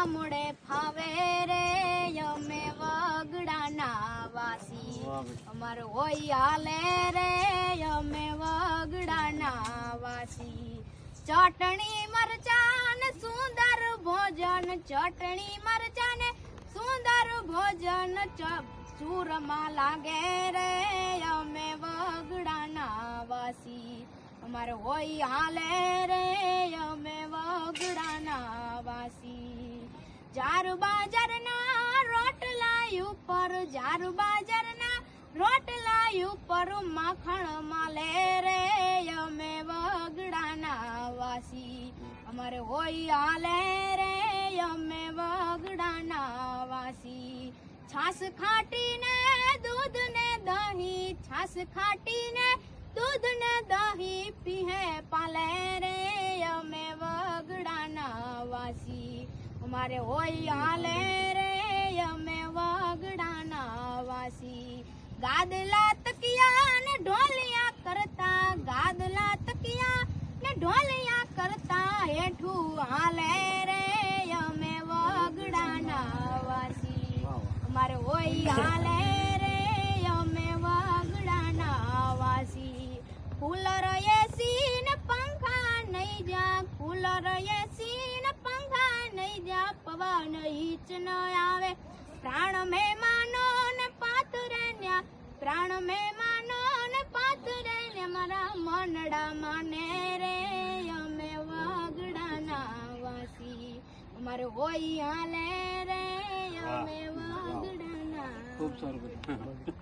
ગામડે ફાવે રે અમે વગડાના વાસી અમારે હોય હાલે રે અમે વગડાના વાસી ચટણી મરચા ને સુંદર ભોજન ચટણી મરચા ને સુંદર ભોજન ચૂરમાં લાગે રે અમે વગડાના વાસી અમારે હોય હાલે રે અમે વગડાના વાસી જારુ બાજારના રોટલા ઉપર જારુ બાજારના રોટલા ઉપર માખણ માલે રે અમે વગડાના વાસી અમારે હોય હાલે રે અમે વગડાના વાસી છાસ ખાટીને દૂધ ને દહીં છાસ ખાટીને દૂધ ને દહીં પીહે પાલે રે અમે વગડાના વાસી અમારે હોય હાલે રે અમે વગડાના વાસી ગાદલા તકિયા ને ઢોલિયા કરતા ગાદલા તકિયા ને ઢોલિયા કરતા હેઠું હાલે રે અમે વગડાના વાસી અમારે હોય હાલે રે અમે વગડાના વાસી કુલર એસી ને પંખા નહીં જા કુલર એસી ને પંખા નહીં જા પવન ઈચ ન આવે પ્રાણ મહેમાનો ને પાથરે ન્યા પ્રાણ મહેમાનો ને પાથરે ને મારા મનડા માને રે અમે વગડાના વાસી અમારે હોય હાલે રે અમે વગડાના. ખૂબ સારું.